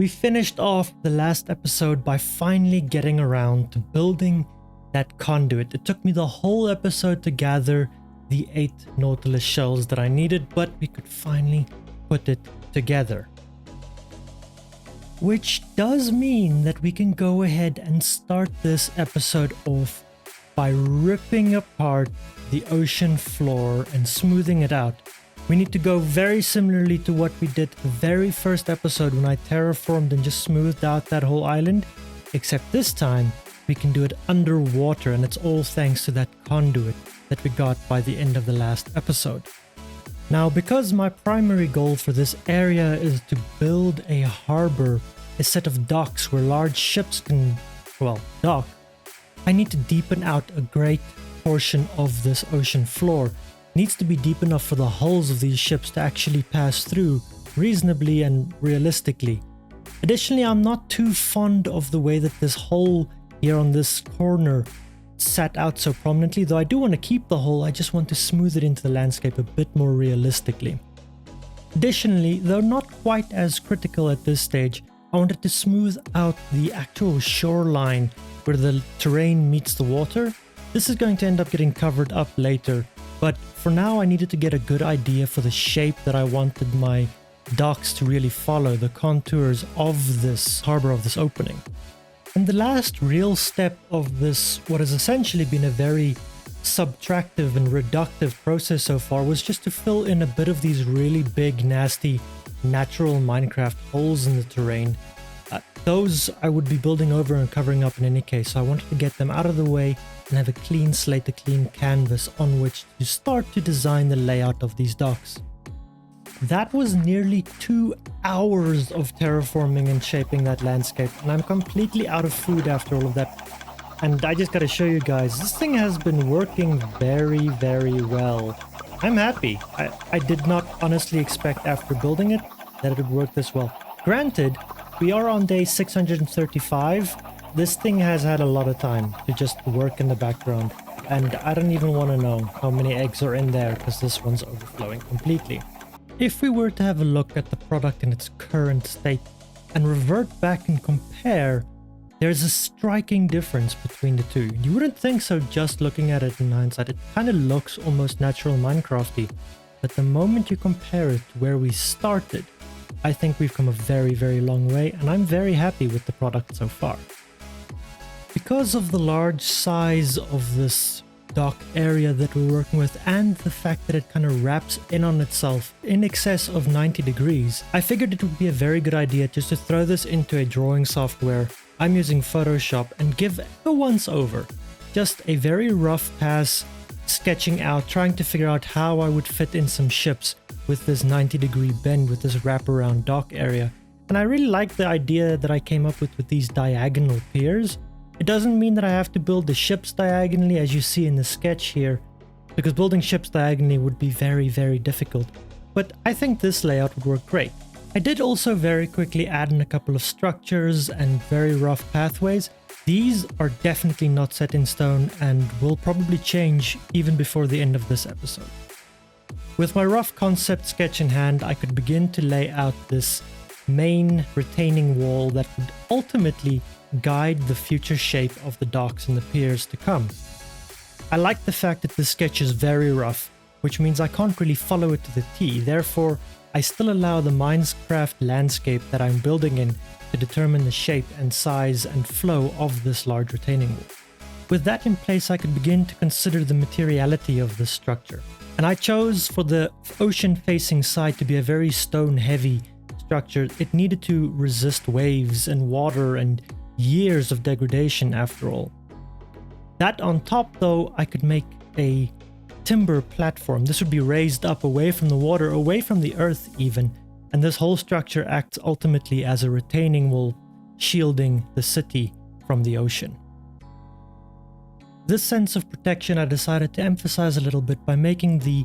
We finished off the last episode by finally getting around to building that conduit. It took me the whole episode to gather the 8 Nautilus shells that I needed, but we could finally put it together. Which does mean that we can go ahead and start this episode off by ripping apart the ocean floor and smoothing it out. We need to go very similarly to what we did the very first episode when I terraformed and just smoothed out that whole island, except this time we can do it underwater, and it's all thanks to that conduit that we got by the end of the last episode. Now, because my primary goal for this area is to build a harbor, a set of docks where large ships can, dock, I need to deepen out a great portion of this ocean floor. It needs to be deep enough for the hulls of these ships to actually pass through reasonably and realistically. Additionally, I'm not too fond of the way that this hole here on this corner sat out so prominently, though I do want to keep the hole. I just want to smooth it into the landscape a bit more realistically. Additionally, though not quite as critical at this stage, I wanted to smooth out the actual shoreline where the terrain meets the water. This is going to end up getting covered up later, but for now I needed to get a good idea for the shape that I wanted my docks to really follow, the contours of this harbor, of this opening. And the last real step of this, what has essentially been a very subtractive and reductive process so far, was just to fill in a bit of these really big, nasty, natural Minecraft holes in the terrain. Those I would be building over and covering up in any case, so I wanted to get them out of the way and have a clean slate, a clean canvas on which to start to design the layout of these docks. That was nearly 2 hours of terraforming and shaping that landscape, and I'm completely out of food after all of that. And I just gotta show you guys, this thing has been working very, very well. I'm happy. I did not honestly expect after building it that it would work this well. Granted, we are on day 635. This thing has had a lot of time to just work in the background, and I don't even want to know how many eggs are in there because this one's overflowing completely. If we were to have a look at the product in its current state and revert back and compare, there's a striking difference between the two. You wouldn't think so just looking at it in hindsight. It kind of looks almost natural Minecrafty, but the moment you compare it to where we started, I think we've come a very, very long way, and I'm very happy with the product so far. Because of the large size of this dock area that we're working with, and the fact that it kind of wraps in on itself in excess of 90 degrees, I figured it would be a very good idea just to throw this into a drawing software. I'm using Photoshop, and give a once over. Just a very rough pass, sketching out, trying to figure out how I would fit in some ships with this 90-degree bend with this wraparound dock area. And I really like the idea that I came up with these diagonal piers. It doesn't mean that I have to build the ships diagonally as you see in the sketch here, because building ships diagonally would be very, very difficult. But I think this layout would work great. I did also very quickly add in a couple of structures and very rough pathways. These are definitely not set in stone and will probably change even before the end of this episode. With my rough concept sketch in hand, I could begin to lay out this main retaining wall that would ultimately guide the future shape of the docks and the piers to come. I like the fact that this sketch is very rough, which means I can't really follow it to the T. Therefore, I still allow the Minecraft landscape that I'm building in to determine the shape and size and flow of this large retaining wall. With that in place, I could begin to consider the materiality of this structure. And I chose for the ocean-facing side to be a very stone-heavy structure. It needed to resist waves and water and years of degradation after all. That on top though, I could make a timber platform. This would be raised up away from the water, away from the earth even, and this whole structure acts ultimately as a retaining wall, shielding the city from the ocean. This sense of protection I decided to emphasize a little bit by making the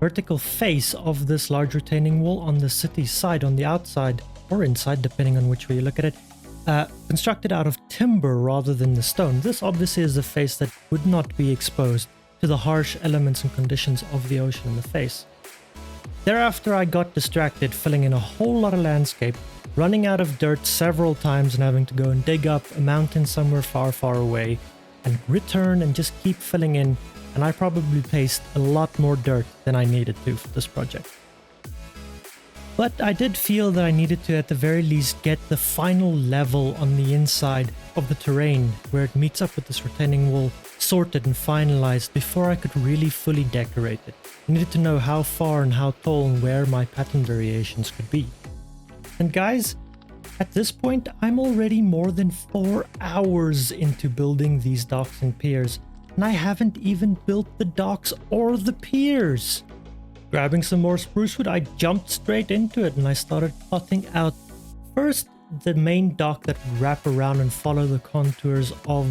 vertical face of this large retaining wall on the city side, on the outside or inside depending on which way you look at it, constructed out of timber rather than the stone. This obviously is the face that would not be exposed to the harsh elements and conditions of the ocean in the face. Thereafter I got distracted filling in a whole lot of landscape, running out of dirt several times and having to go and dig up a mountain somewhere far, far away and return and just keep filling in, and I probably placed a lot more dirt than I needed to for this project. But I did feel that I needed to at the very least get the final level on the inside of the terrain where it meets up with this retaining wall sorted and finalized before I could really fully decorate it. I needed to know how far and how tall and where my pattern variations could be. And guys, at this point I'm already more than 4 hours into building these docks and piers, and I haven't even built the docks or the piers. Grabbing some more spruce wood, I jumped straight into it and I started plotting out first the main dock that would wrap around and follow the contours of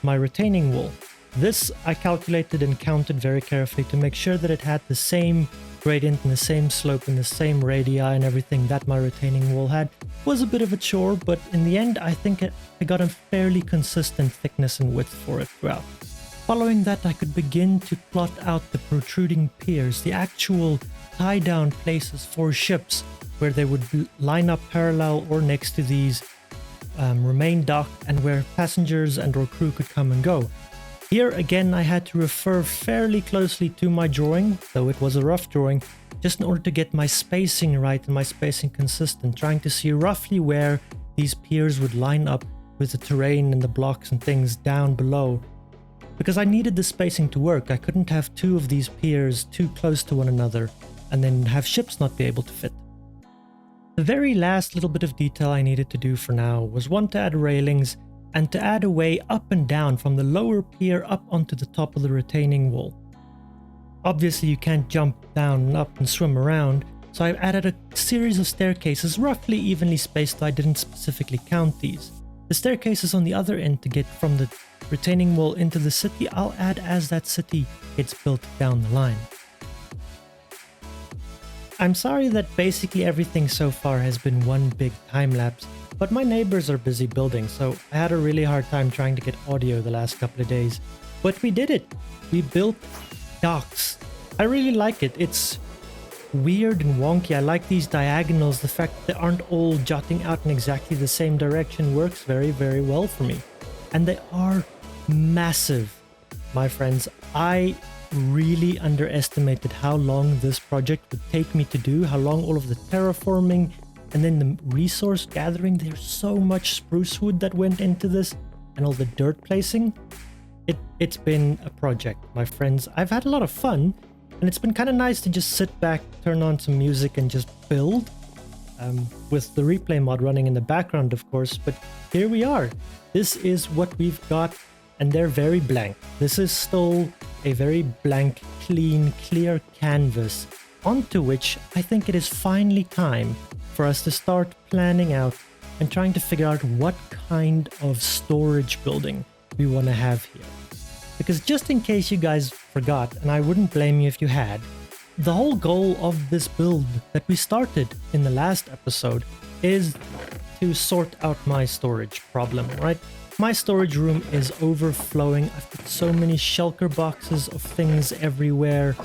my retaining wall. This I calculated and counted very carefully to make sure that it had the same gradient and the same slope and the same radii and everything that my retaining wall had. It was a bit of a chore, but in the end I think I got a fairly consistent thickness and width for it throughout. Following that, I could begin to plot out the protruding piers, the actual tie-down places for ships where they would line up parallel or next to these remain dock and where passengers and or crew could come and go. Here again, I had to refer fairly closely to my drawing, though it was a rough drawing, just in order to get my spacing right and my spacing consistent, trying to see roughly where these piers would line up with the terrain and the blocks and things down below. Because I needed the spacing to work, I couldn't have 2 of these piers too close to one another and then have ships not be able to fit. The very last little bit of detail I needed to do for now was one to add railings and to add a way up and down from the lower pier up onto the top of the retaining wall. Obviously you can't jump down and up and swim around, so I've added a series of staircases roughly evenly spaced, though I didn't specifically count these. The staircases on the other end to get from the retaining wall into the city, I'll add as that city gets built down the line. I'm sorry that basically everything so far has been one big time lapse, but my neighbors are busy building, so I had a really hard time trying to get audio the last couple of days. But we did it! We built docks. I really like it. It's weird and wonky. I like these diagonals. The fact that they aren't all jutting out in exactly the same direction works very, very well for me. And they are massive, my friends. I really underestimated how long this project would take me to do, how long all of the terraforming and then the resource gathering. There's so much spruce wood that went into this and all the dirt placing. It's been a project, my friends. I've had a lot of fun and it's been kind of nice to just sit back, turn on some music and just build with the replay mod running in the background, of course. But here we are. This is what we've got, and they're very blank. This is still a very blank, clean, clear canvas onto which I think it is finally time for us to start planning out and trying to figure out what kind of storage building we want to have here. Because just in case you guys forgot, and I wouldn't blame you if you had, the whole goal of this build that we started in the last episode is to sort out my storage problem, right? My storage room is overflowing. I've got so many shulker boxes of things everywhere.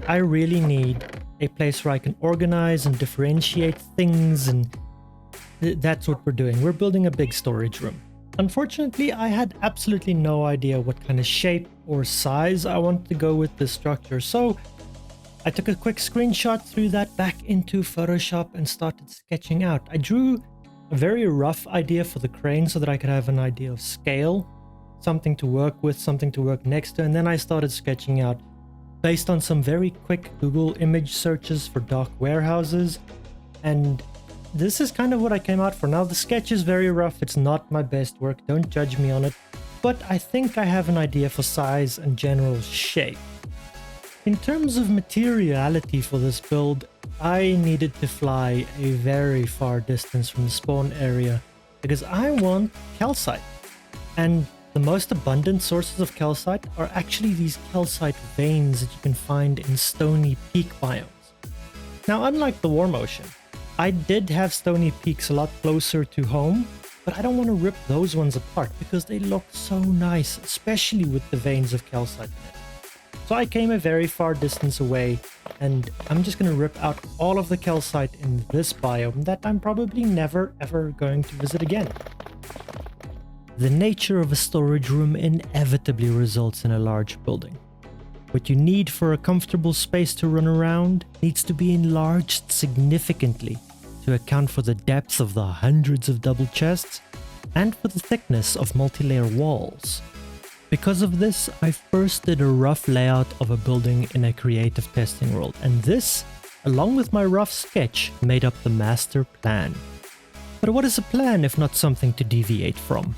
I really need a place where I can organize and differentiate things, and that's what we're doing. We're building a big storage room. Unfortunately, I had absolutely no idea what kind of shape or size I wanted to go with this structure, so I took a quick screenshot, threw that back into Photoshop and started sketching out. I drew a very rough idea for the crane so that I could have an idea of scale, something to work with, something to work next to, and then I started sketching out based on some very quick Google image searches for dock warehouses, and this is kind of what I came out for. Now the sketch is very rough, it's not my best work, don't judge me on it, but I think I have an idea for size and general shape. In terms of materiality for this build, I needed to fly a very far distance from the spawn area because I want calcite. And the most abundant sources of calcite are actually these calcite veins that you can find in stony peak biomes. Now, unlike the Warm Ocean, I did have stony peaks a lot closer to home, but I don't want to rip those ones apart because they look so nice, especially with the veins of calcite in it. So I came a very far distance away And I'm just going to rip out all of the calcite in this biome that I'm probably never ever going to visit again. The nature of a storage room inevitably results in a large building. What you need for a comfortable space to run around needs to be enlarged significantly to account for the depth of the hundreds of double chests and for the thickness of multi-layer walls. Because of this, I first did a rough layout of a building in a creative testing world, and this, along with my rough sketch, made up the master plan. But what is a plan if not something to deviate from?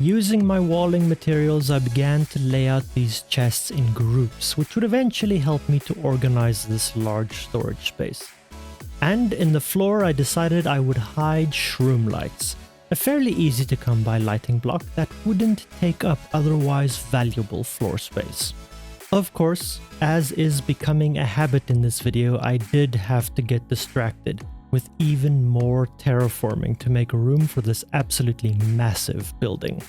Using my walling materials, I began to lay out these chests in groups, which would eventually help me to organize this large storage space. And in the floor, I decided I would hide shroom lights, a fairly easy to come by lighting block that wouldn't take up otherwise valuable floor space. Of course, as is becoming a habit in this video, I did have to get distracted with even more terraforming to make room for this absolutely massive building.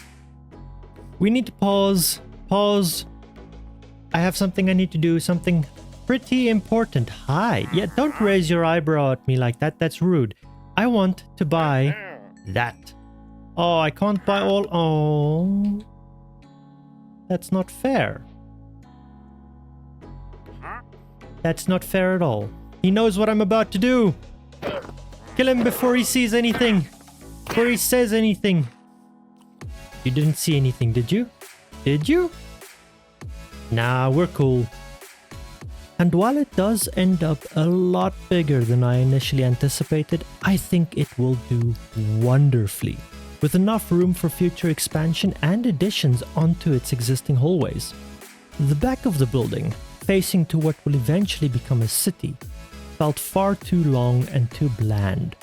We need to pause. I have something I need to do, something pretty important. Hi. Yeah, don't raise your eyebrow at me like that, that's rude. I want to buy that. Oh, I can't buy all. Oh, that's not fair. That's not fair at all. He knows what I'm about to do. Kill him before he sees anything. Before he says anything. You didn't see anything, did you? Did you? Nah, we're cool. And while it does end up a lot bigger than I initially anticipated, I think it will do wonderfully, with enough room for future expansion and additions onto its existing hallways. The back of the building, facing to what will eventually become a city, felt far too long and too bland,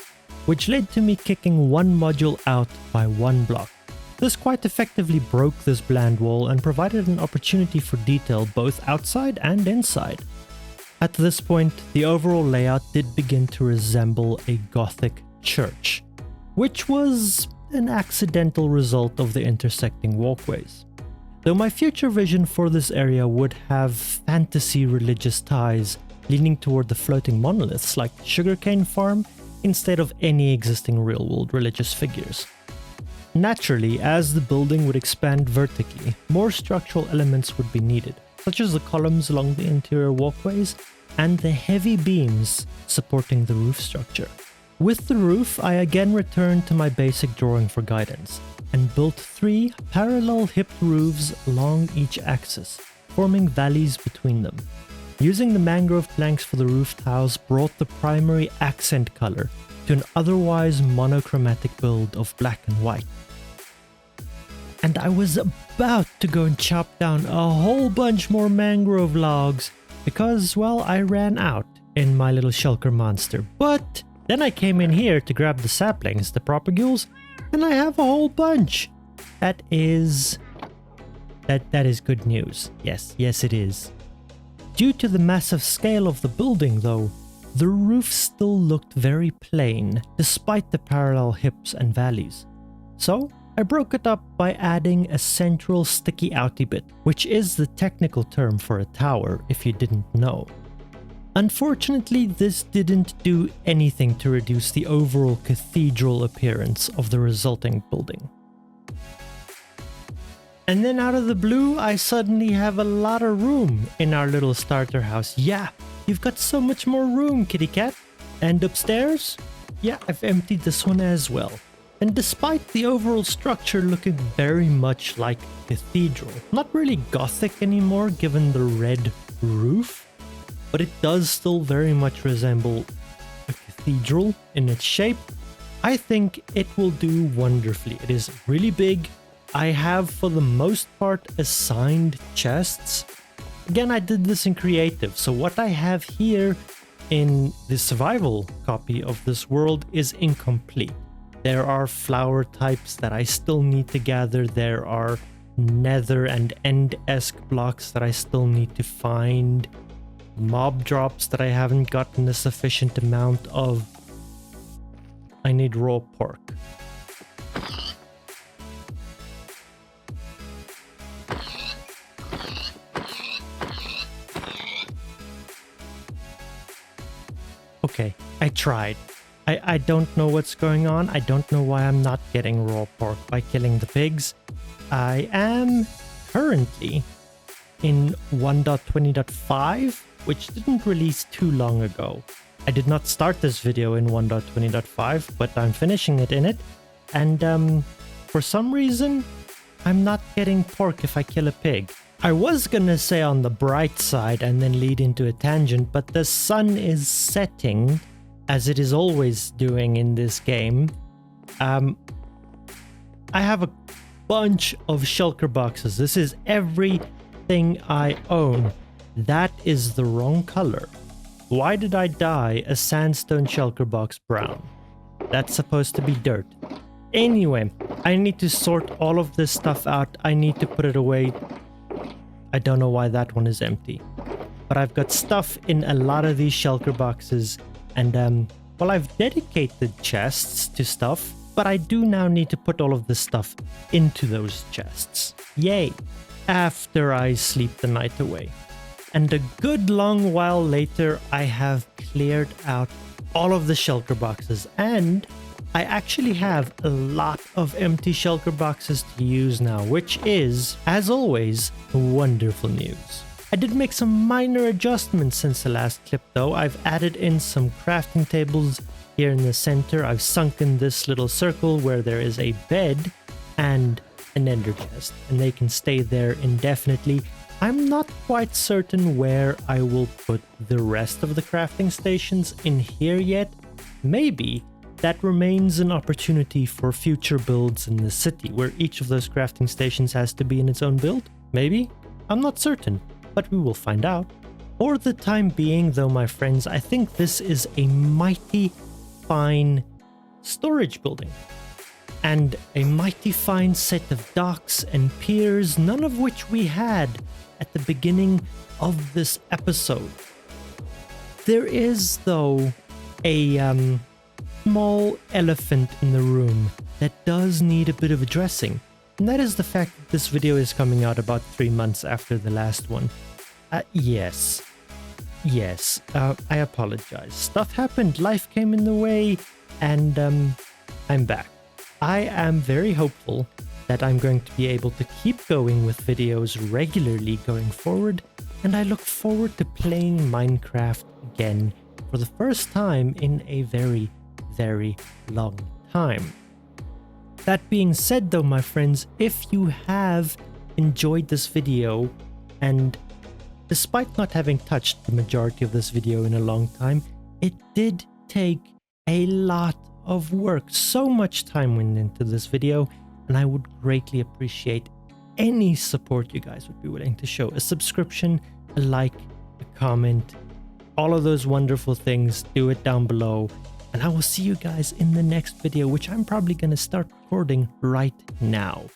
which led to me kicking one module out by one block. This quite effectively broke this bland wall and provided an opportunity for detail both outside and inside. At this point, the overall layout did begin to resemble a Gothic church, which was an accidental result of the intersecting walkways. Though my future vision for this area would have fantasy religious ties leaning toward the floating monoliths like Sugarcane Farm instead of any existing real-world religious figures. Naturally, as the building would expand vertically, more structural elements would be needed, such as the columns along the interior walkways and the heavy beams supporting the roof structure. With the roof, I again returned to my basic drawing for guidance and built 3 parallel hipped roofs along each axis, forming valleys between them. Using the mangrove planks for the roof tiles brought the primary accent color to an otherwise monochromatic build of black and white. And I was about to go and chop down a whole bunch more mangrove logs because, well, I ran out in my little shulker monster. But then I came in here to grab the saplings, the propagules, and I have a whole bunch. That is good news. Yes, it is. Due to the massive scale of the building though, the roof still looked very plain despite the parallel hips and valleys. So I broke it up by adding a central sticky outy bit, which is the technical term for a tower if you didn't know. Unfortunately, this didn't do anything to reduce the overall cathedral appearance of the resulting building. And then out of the blue, I suddenly have a lot of room in our little starter house. Yeah, you've got so much more room, kitty cat. And upstairs? Yeah, I've emptied this one as well. And despite the overall structure looking very much like a cathedral, not really Gothic anymore given the red roof, but it does still very much resemble a cathedral in its shape, I think it will do wonderfully. It is really big. I have, for the most part, assigned chests. Again, I did this in creative, so what I have here in the survival copy of this world is incomplete. There are flower types that I still need to gather. There are nether and end-esque blocks that I still need to find. Mob drops that I haven't gotten a sufficient amount of. I need raw pork. Okay, I tried. I don't know what's going on. I don't know why I'm not getting raw pork by killing the pigs. I am currently in 1.20.5, which didn't release too long ago. I did not start this video in 1.20.5, but I'm finishing it in it. And for some reason, I'm not getting pork if I kill a pig. I was gonna say on the bright side and then lead into a tangent, but the sun is setting, as it is always doing in this game. I have a bunch of shulker boxes. This is everything I own. That is the wrong color. Why did I dye a sandstone shulker box brown? That's supposed to be dirt. Anyway, I need to sort all of this stuff out. I need to put it away. I don't know why that one is empty. But I've got stuff in a lot of these shulker boxes. And, well, I've dedicated chests to stuff, but I do now need to put all of this stuff into those chests. Yay! After I sleep the night away. And a good long while later, I have cleared out all of the shulker boxes, and I actually have a lot of empty shulker boxes to use now, which is, as always, wonderful news. I did make some minor adjustments since the last clip though. I've added in some crafting tables here in the center. I've sunken this little circle where there is a bed and an ender chest, and they can stay there indefinitely. I'm not quite certain where I will put the rest of the crafting stations in here yet. Maybe that remains an opportunity for future builds in the city, where each of those crafting stations has to be in its own build. Maybe? I'm not certain, but we will find out. For the time being though, my friends, I think this is a mighty fine storage building. And a mighty fine set of docks and piers, none of which we had at the beginning of this episode. There is, though, a small elephant in the room that does need a bit of addressing. And that is the fact that this video is coming out about 3 months after the last one. Yes, I apologize. Stuff happened, life came in the way, and I'm back. I am very hopeful that I'm going to be able to keep going with videos regularly going forward, and I look forward to playing Minecraft again for the first time in a very, very long time. That being said though, my friends, if you have enjoyed this video, and despite not having touched the majority of this video in a long time, it did take a lot of work. So much time went into this video, and I would greatly appreciate any support you guys would be willing to show. A subscription, a like, a comment, all of those wonderful things. Do it down below, and I will see you guys in the next video, which I'm probably going to start recording right now.